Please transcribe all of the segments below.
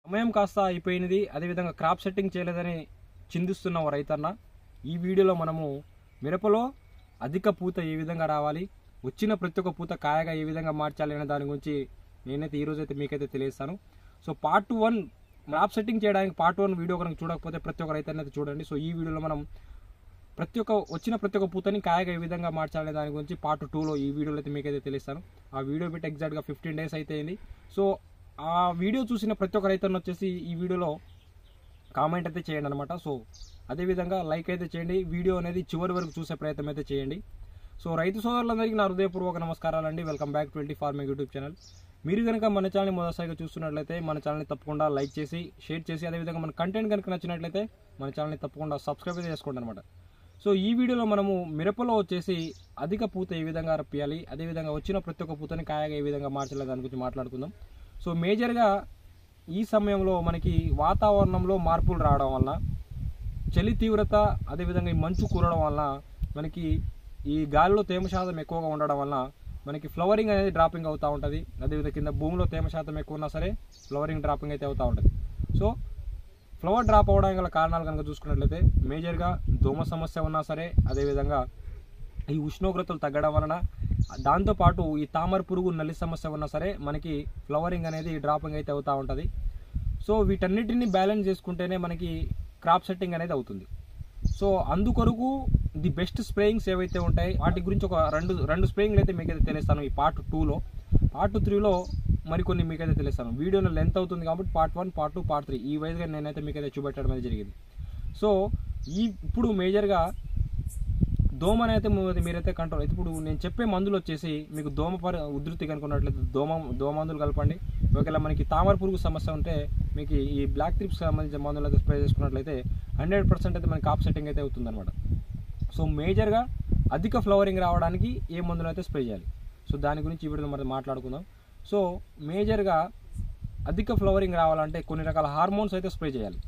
సమయం కాస్త అయిపోయినది, అదేవిధంగా క్రాప్ సెట్టింగ్ చేయలేదని చిందిస్తున్న ఓ రైతన్న ఈ వీడియోలో మనము మిరపలో అధిక పూత ఏ విధంగా రావాలి, వచ్చిన ప్రతి ఒక్క పూత కాయగా ఏ విధంగా మార్చాలి అనే దాని గురించి నేనైతే ఈరోజు అయితే మీకైతే తెలియజేస్తాను. సో పార్ట్ 1 క్రాప్ సెట్టింగ్ చేయడానికి పార్ట్ 1 వీడియో కనుక చూడకపోతే ప్రతి ఒక్క రైతన్న అయితే చూడండి. సో ఈ వీడియోలో మనం వచ్చిన ప్రతి ఒక్క పూతని కాయగా ఏ విధంగా మార్చాలనే దాని గురించి పార్ట్ 2లో ఈ వీడియోలో అయితే మీకైతే తెలియజేస్తాను. ఆ వీడియో పెట్టి ఎగ్జాక్ట్గా 15 days అయితే అయింది. సో ఆ వీడియో చూసిన ప్రతి ఒక్క రైతన్న వచ్చేసి ఈ వీడియోలో కామెంట్ అయితే చేయండి అనమాట. సో అదేవిధంగా లైక్ అయితే చేయండి, వీడియో అనేది చివరి వరకు చూసే ప్రయత్నం అయితే చేయండి. సో రైతు సోదరులందరికీ నా హృదయపూర్వక నమస్కారాలండి. Welcome back to LT farming YouTube channel. మీరు కనుక మన ఛానల్ని మొదటిసారిగా చూస్తున్నట్లయితే మన ఛానల్ని తప్పకుండా లైక్ చేసి షేర్ చేసి, అదేవిధంగా మన కంటెంట్ కనుక నచ్చినట్లయితే మన ఛానల్ని తప్పకుండా సబ్స్క్రైబ్ అయితే చేసుకోండి అనమాట. సో ఈ వీడియోలో మనము మిరపలో వచ్చేసి అధిక పూత ఏ విధంగా రప్పియాలి, అదేవిధంగా వచ్చిన ప్రతి ఒక్క పూతని కాయగా ఏ విధంగా మార్చాలి దాని గురించి మాట్లాడుకుందాం. సో మేజర్గా ఈ సమయంలో మనకి వాతావరణంలో మార్పులు రావడం వలన, చలి తీవ్రత, అదేవిధంగా ఈ మంచు కురవడం వలన, మనకి ఈ గాలిలో తేమ శాతం ఎక్కువగా ఉండడం వలన మనకి ఫ్లవరింగ్ అనేది డ్రాపింగ్ అవుతూ ఉంటుంది. అదేవిధంగా కింద భూమిలో తేమ శాతం ఎక్కువ ఉన్నా సరే ఫ్లవరింగ్ డ్రాపింగ్ అయితే అవుతూ ఉంటుంది. సో ఫ్లవర్ డ్రాప్ అవ్వడానికి గల కారణాలు కనుక చూసుకున్నట్లయితే మేజర్గా దోమ సమస్య ఉన్నా సరే, అదేవిధంగా ఈ ఉష్ణోగ్రతలు తగ్గడం వలన, దాంతోపాటు ఈ తామర పురుగు నల్లి సమస్య ఉన్నా సరే మనకి ఫ్లవరింగ్ అనేది డ్రాపింగ్ అయితే అవుతూ ఉంటుంది. సో వీటన్నిటిని బ్యాలెన్స్ చేసుకుంటేనే మనకి క్రాప్ సెట్టింగ్ అనేది అవుతుంది. సో అందుకొరకు ది బెస్ట్ స్ప్రేయింగ్స్ ఏవైతే ఉంటాయి వాటి గురించి ఒక రెండు స్ప్రేయింగ్లు అయితే మీకైతే తెలుస్తాను ఈ పార్ట్ 2లో. పార్ట్ 3లో మరికొన్ని మీకైతే తెలుస్తాను. వీడియోలో లెంత్ అవుతుంది కాబట్టి పార్ట్ 1, పార్ట్ 2, పార్ట్ 3 ఈ వైజ్గా నేనైతే మీకైతే చూపెట్టడం అనేది జరిగింది. సో ఇప్పుడు మేజర్గా దోమనైతే మీరైతే కంట్రోల్. ఇప్పుడు నేను చెప్పే మందులు వచ్చేసి మీకు దోమ ఉధృతి కనుకున్నట్లయితే దోమ మందులు కలపండి. ఒకవేళ మనకి తామర పురుగు సమస్య ఉంటే మీకు ఈ బ్లాక్ త్రిప్స్ సంబంధించిన మందులు అయితే స్ప్రే చేసుకున్నట్లయితే 100% అయితే మనకి కాప్ సెట్టింగ్ అయితే అవుతుంది అనమాట. సో మేజర్గా అధిక ఫ్లవరింగ్ రావడానికి ఏ మందులు అయితే స్ప్రే చేయాలి, సో దాని గురించి ఈ వీడియోలో మనం మాట్లాడుకుందాం. సో మేజర్గా అధిక ఫ్లవరింగ్ రావాలంటే కొన్ని రకాల హార్మోన్స్ అయితే స్ప్రే చేయాలి.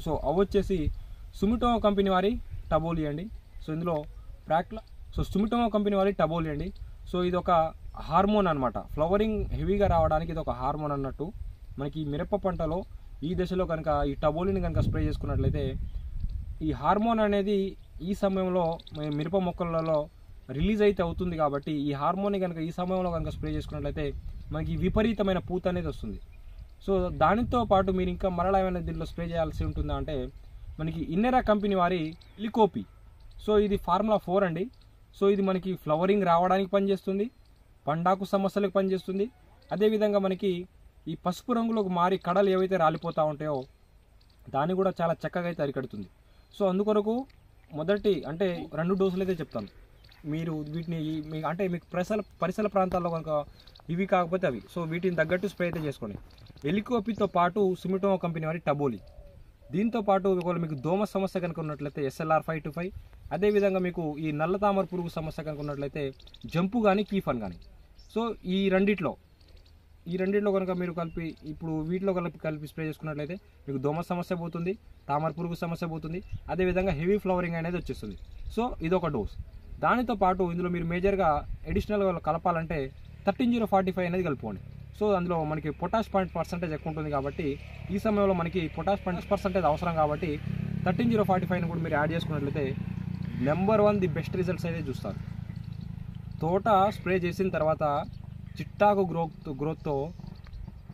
సో అవి వచ్చేసి సుమిటోమో కంపెనీ వారి టబోలి అండి. సో ఇందులో సుమిటోమో కంపెనీ వారి టబోలి అండి. సో ఇది ఒక హార్మోన్ అనమాట. ఫ్లవరింగ్ హెవీగా రావడానికి ఇది ఒక హార్మోన్ అన్నట్టు. మనకి మిరప పంటలో ఈ దశలో కనుక ఈ టబోలిని కనుక స్ప్రే చేసుకున్నట్లయితే ఈ హార్మోన్ అనేది ఈ సమయంలో మిరప మొక్కలలో రిలీజ్ అయితే అవుతుంది. కాబట్టి ఈ హార్మోన్ని కనుక ఈ సమయంలో కనుక స్ప్రే చేసుకున్నట్లయితే మనకి విపరీతమైన పూత అనేది వస్తుంది. సో దానితో పాటు మీరు ఇంకా మరలా ఏమైనా దీంట్లో స్ప్రే చేయాల్సి ఉంటుందా అంటే మనకి ఇన్నెరా కంపెనీ వారి లికోపి. సో ఇది ఫార్ములా 4 అండి. సో ఇది మనకి ఫ్లవరింగ్ రావడానికి పనిచేస్తుంది, పండాకు సమస్యలకు పనిచేస్తుంది, అదేవిధంగా మనకి ఈ పసుపు రంగులోకి మారి కడలు ఏవైతే రాలిపోతూ ఉంటాయో దాన్ని కూడా చాలా చక్కగా అయితే అరికడుతుంది. సో అందుకొరకు మొదటి అంటే 2 డోసులు అయితే చెప్తాను. మీరు వీటిని అంటే మీకు పరిసర ప్రాంతాల్లో కనుక ఇవి కాకపోతే అవి, సో వీటిని తగ్గట్టు స్ప్రే అయితే చేసుకోండి. ఎలికోపితో పాటు సుమిటోమో కంపెనీ వారి టబోలి, దీంతో పాటు ఒకవేళ మీకు దోమ సమస్య కనుక ఉన్నట్లయితే SLR 525, అదేవిధంగా మీకు ఈ నల్ల తామర పురుగు సమస్య కనుక ఉన్నట్లయితే జంపు కానీ కీఫన్ కానీ. సో ఈ రెండిట్లో కనుక మీరు ఇప్పుడు వీటిలో కలిపి స్ప్రే చేసుకున్నట్లయితే మీకు దోమ సమస్య పోతుంది, తామర పురుగు సమస్య పోతుంది, అదేవిధంగా హెవీ ఫ్లవరింగ్ అనేది వచ్చేస్తుంది. సో ఇదొక డోస్. దానితో పాటు ఇందులో మీరు మేజర్గా అడిషనల్గా కలపాలంటే 13045 అనేది కలుపుకోండి. సో అందులో మనకి పొటాష్ % ఎక్కువ ఉంటుంది కాబట్టి ఈ సమయంలో మనకి పొటాష్ % అవసరం కాబట్టి 13045 కూడా మీరు యాడ్ చేసుకున్నట్లయితే నెంబర్ 1 ది బెస్ట్ రిజల్ట్స్ అయితే చూస్తారు. తోట స్ప్రే చేసిన తర్వాత చిట్టాకు గ్రోత్తో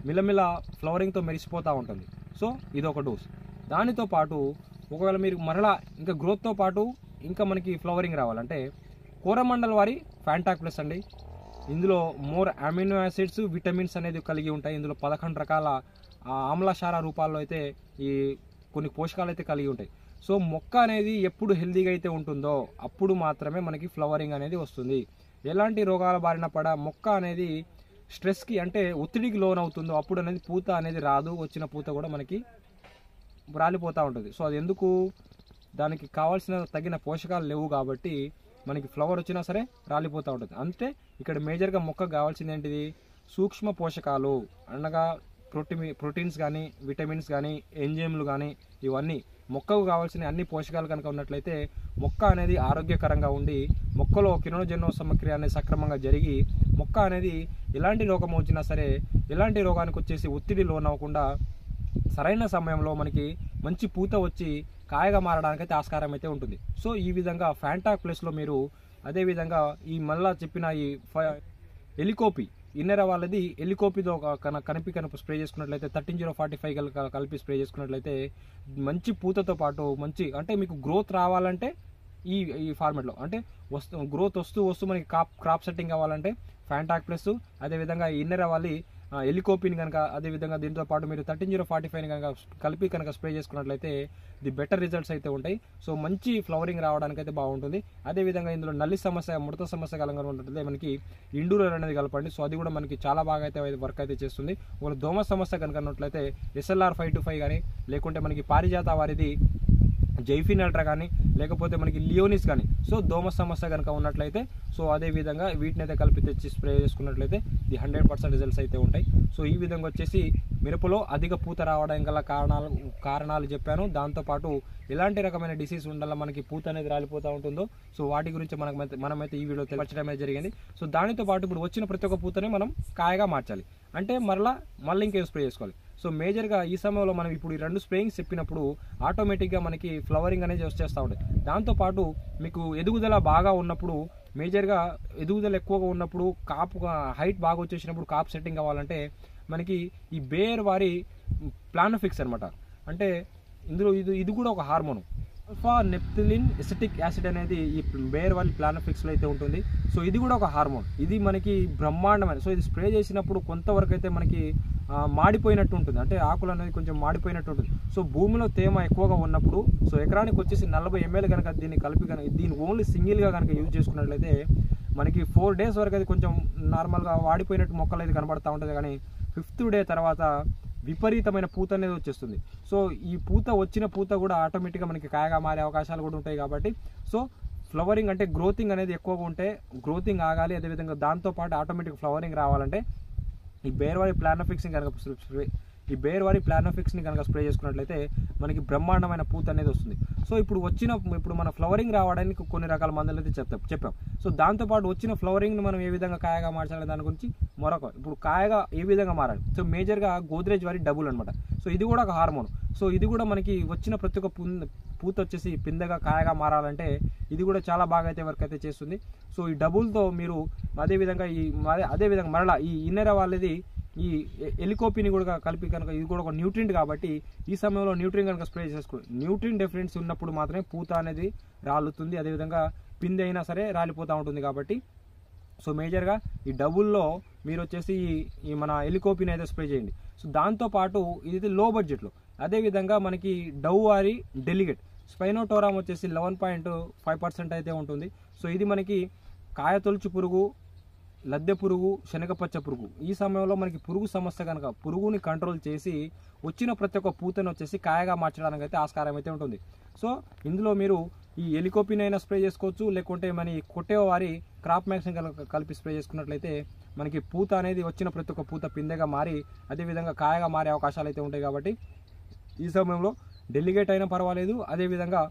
మిలమిల ఫ్లవరింగ్తో మెరిసిపోతూ ఉంటుంది. సో ఇదొక డోస్. దానితో పాటు ఒకవేళ మీరు మరలా ఇంకా గ్రోత్తో పాటు ఇంకా మనకి ఫ్లవరింగ్ రావాలంటే కోరమండల్ వారి ఫ్యాంటాక్ ప్లస్ అండి. ఇందులో మోర్ అమినో యాసిడ్స్, విటమిన్స్ అనేది కలిగి ఉంటాయి. ఇందులో 11 రకాల ఆమ్లశార రూపాల్లో అయితే ఈ కొన్ని పోషకాలు అయితే కలిగి ఉంటాయి. సో మొక్క అనేది ఎప్పుడు హెల్దీగా అయితే ఉంటుందో అప్పుడు మాత్రమే మనకి ఫ్లవరింగ్ అనేది వస్తుంది. ఎలాంటి రోగాల బారిన మొక్క అనేది స్ట్రెస్కి అంటే ఒత్తిడికి లోన్ అవుతుందో అప్పుడు అనేది పూత అనేది రాదు, వచ్చిన పూత కూడా మనకి రాలిపోతూ ఉంటుంది. సో అది ఎందుకు, దానికి కావాల్సిన తగిన పోషకాలు లేవు కాబట్టి మనకి ఫ్లవర్ వచ్చినా సరే రాలిపోతూ ఉంటుంది. అంటే ఇక్కడ మేజర్గా మొక్కకు కావాల్సింది ఏంటిది, సూక్ష్మ పోషకాలు అనగా ప్రోటీన్స్ కానీ, విటమిన్స్ కానీ, ఎంజైమ్లు కానీ, ఇవన్నీ మొక్కకు కావాల్సిన అన్ని పోషకాలు కనుక ఉన్నట్లయితే మొక్క అనేది ఆరోగ్యకరంగా ఉండి మొక్కలో కిరణోజన్య సమక్రియ అనేది సక్రమంగా జరిగి మొక్క అనేది ఎలాంటి రోగం వచ్చినా సరే ఎలాంటి రోగానికి వచ్చేసి ఒత్తిడి లోనవ్వకుండా సరైన సమయంలో మనకి మంచి పూత వచ్చి కాయగా మారడానికైతే ఆస్కారం అయితే ఉంటుంది. సో ఈ విధంగా ఫ్యాంటాక్ ప్లస్లో మీరు అదేవిధంగా ఈ మళ్ళా చెప్పిన ఈ ఎలికోపి ఇన్నెర వాళ్ళది ఎలికోపితో కనుక స్ప్రే చేసుకున్నట్లయితే 13045 కలిపి స్ప్రే చేసుకున్నట్లయితే మంచి పూతతో పాటు మంచి అంటే మీకు గ్రోత్ రావాలంటే ఈ ఫార్మెట్లో అంటే గ్రోత్ వస్తూ మనకి క్రాప్ సెట్టింగ్ కావాలంటే ఫ్యాంటాక్ ప్లస్ అదేవిధంగా ఇన్నెర వాళ్ళి ఎలికోపిని కనుక అదేవిధంగా దీంతో పాటు మీరు 13045 కనుక కలిపి కనుక స్ప్రే చేసుకున్నట్లయితే ది బెటర్ రిజల్ట్స్ అయితే ఉంటాయి. సో మంచి ఫ్లవరింగ్ రావడానికి అయితే బాగుంటుంది. అదేవిధంగా ఇందులో నల్లి సమస్య ముడత సమస్య కలంగా ఉంటుంది మనకి ఇండూరర్ అనేది కలపండి. సో అది కూడా మనకి చాలా బాగా అయితే వర్క్ అయితే చేస్తుంది. ఒక దోమ సమస్య కనుక ఉన్నట్లయితే SLR 525 కానీ లేకుంటే మనకి పారిజాత వారిది జైఫిన్ అల్ట్రా కానీ లేకపోతే మనకి లియోనిస్ కానీ సో దోమ సమస్య కనుక ఉన్నట్లయితే సో అదేవిధంగా వీటిని అయితే కలిపి తెచ్చి స్ప్రే చేసుకున్నట్లయితే ది 100% రిజల్ట్స్ అయితే ఉంటాయి. సో ఈ విధంగా వచ్చేసి మిరపలో అధిక పూత రావడానికి గల కారణాలు చెప్పాను. దాంతోపాటు ఎలాంటి రకమైన డిసీజ్ ఉండాలో మనకి పూత అనేది రాలిపోతూ ఉంటుందో సో వాటి గురించి మనమైతే ఈ వీడియో తెలపడం అయితే జరిగింది. సో దానితో పాటు ఇప్పుడు వచ్చిన ప్రతి ఒక్క పూతని మనం కాయగా మార్చాలి అంటే మళ్ళీ ఇంకేం స్ప్రే చేసుకోవాలి. సో మేజర్గా ఈ సమయంలో మనం ఇప్పుడు ఈ 2 స్ప్రేయింగ్స్ చెప్పినప్పుడు ఆటోమేటిక్గా మనకి ఫ్లవరింగ్ అనేది వచ్చేస్తూ ఉంటుంది. దాంతోపాటు మీకు ఎదుగుదల బాగా ఉన్నప్పుడు మేజర్గా ఎదుగుదల ఎక్కువగా ఉన్నప్పుడు కాపు హైట్ బాగా వచ్చేసినప్పుడు కాప్ సెట్టింగ్ కావాలంటే మనకి ఈ బేర్ వారి ప్లానోఫిక్స్ అనమాట. అంటే ఇందులో ఇది కూడా ఒక హార్మోన్ ఆల్ఫా నెప్థలిన్ ఎసిటిక్ యాసిడ్ అనేది ఈ బేర్ వారి ప్లానోఫిక్స్లో అయితే ఉంటుంది. సో ఇది కూడా ఒక హార్మోన్. ఇది మనకి బ్రహ్మాండమైన సో ఇది స్ప్రే చేసినప్పుడు కొంతవరకు అయితే మనకి మాడిపోయినట్టు ఉంటుంది అంటే ఆకులు అనేది కొంచెం మాడిపోయినట్టు ఉంటుంది. సో భూమిలో తేమ ఎక్కువగా ఉన్నప్పుడు సో ఎకరానికి వచ్చేసి 40 ml కనుక దీన్ని కలిపి దీన్ని ఓన్లీ సింగిల్గా కనుక యూజ్ చేసుకున్నట్లయితే మనకి 4 days వరకు అది కొంచెం నార్మల్గా వాడిపోయినట్టు మొక్కలు అయితే కనబడుతూ ఉంటుంది. కానీ 5th day తర్వాత విపరీతమైన పూత అనేది వచ్చేస్తుంది. సో ఈ వచ్చిన పూత కూడా ఆటోమేటిక్గా మనకి కాయగా మారే అవకాశాలు కూడా ఉంటాయి. కాబట్టి సో ఫ్లవరింగ్ అంటే గ్రోతింగ్ అనేది ఎక్కువగా ఉంటే గ్రోతింగ్ ఆగాలి. అదేవిధంగా దాంతోపాటు ఆటోమేటిక్ ఫ్లవరింగ్ రావాలంటే ఈ బేర్ వారి ప్లానోఫిక్స్ని కనుక స్ప్రే చేసుకున్నట్లయితే మనకి బ్రహ్మాండమైన పూత అనేది వస్తుంది. సో ఇప్పుడు మన ఫ్లవరింగ్ రావడానికి కొన్ని రకాల మందులు అయితే చెప్పాం. సో దాంతోపాటు వచ్చిన ఫ్లవరింగ్ని మనం ఏ విధంగా కాయగా మార్చాలి దాని గురించి ఇప్పుడు కాయగా ఏ విధంగా మారాలి. సో మేజర్గా గోద్రేజ్ వారి డబుల్ అనమాట. సో ఇది కూడా ఒక హార్మోన్. సో ఇది కూడా మనకి వచ్చిన ప్రతి ఒక్క పూత వచ్చేసి పిందెగా కాయగా మారాలంటే ఇది కూడా చాలా బాగా అయితే వర్క్ అయితే చేస్తుంది. సో ఈ డబుల్తో మీరు అదేవిధంగా మరలా ఈ ఇన్నెర వాళ్ళది ఈ ఎలికోపిని కూడా కలిపి కనుక ఇది కూడా ఒక న్యూట్రియంట్ కాబట్టి ఈ సమయంలో న్యూట్రియం కనుక స్ప్రే చేసుకోండి. న్యూట్రియం డెఫిషియన్సీ ఉన్నప్పుడు మాత్రమే పూత అనేది రాలుతుంది. అదేవిధంగా పిందె అయినా సరే రాలిపోతూ ఉంటుంది. కాబట్టి సో మేజర్గా ఈ డబుల్లో మీరు వచ్చేసి ఈ మన ఎలికోపిని అయితే స్ప్రే చేయండి. సో దాంతోపాటు ఇది లో బడ్జెట్లో అదేవిధంగా మనకి డవ్ వారి డెలిగేట్ స్పైనోటోరామ్ వచ్చేసి 11.5% అయితే ఉంటుంది. సో ఇది మనకి కాయతొలుచు పురుగు, లద్దె పురుగు, శనగపచ్చ పురుగు ఈ సమయంలో మనకి పురుగు సమస్య కనుక పురుగుని కంట్రోల్ చేసి వచ్చిన ప్రతి ఒక్క పూతను వచ్చేసి కాయగా మార్చడానికి అయితే ఆస్కారం అయితే ఉంటుంది. సో ఇందులో మీరు ఈ ఎలికోపిన్ అయినా స్ప్రే చేసుకోవచ్చు లేకుంటే మన కొట్టే వారి క్రాప్ మ్యాక్స్ని కలిపి స్ప్రే చేసుకున్నట్లయితే మనకి పూత అనేది వచ్చిన ప్రతి ఒక్క పూత పిందెగా మారి అదేవిధంగా కాయగా మారే అవకాశాలు అయితే ఉంటాయి. కాబట్టి ఈ సమయంలో డెలిగేట్ అయినా పర్వాలేదు అదేవిధంగా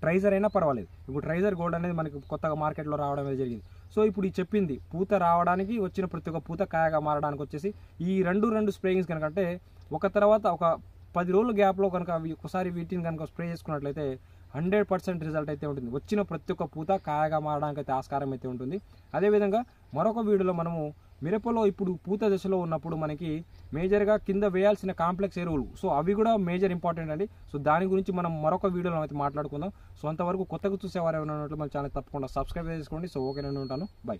ట్రైజర్ అయినా పర్వాలేదు. ఇప్పుడు ట్రైజర్ గోల్డ్ అనేది మనకి కొత్తగా మార్కెట్లో రావడం అనేది జరిగింది. సో ఇప్పుడు ఈ చెప్పింది పూత రావడానికి వచ్చిన ప్రతి ఒక్క పూత కాయగా మారడానికి వచ్చేసి ఈ రెండు స్ప్రేయింగ్స్ కనుక అంటే ఒక తర్వాత ఒక 10 రోజుల గ్యాప్లో కనుక ఒకసారి వీటిని కనుక స్ప్రే చేసుకున్నట్లయితే 100% రిజల్ట్ అయితే ఉంటుంది. వచ్చిన ప్రతి ఒక్క పూత కాయగా మారడానికి అయితే ఆస్కారం అయితే ఉంటుంది. అదేవిధంగా మరొక వీడియోలో మనము మిరపలో ఇప్పుడు పూత దశలో ఉన్నప్పుడు మనకి మేజర్గా కింద వేయాల్సిన కాంప్లెక్స్ ఎరువులు సో అవి కూడా మేజర్ ఇంపార్టెంట్ అండి. సో దాని గురించి మనం మరొక వీడియోలో అయితే మాట్లాడుకుందాం. సో అంతవరకు కొత్తగా చూసేవారు ఏమైనా ఉన్నట్లు మన ఛానల్ తప్పకుండా సబ్స్క్రైబ్ చేసుకోండి. సో ఓకే నేను ఉంటాను. బై.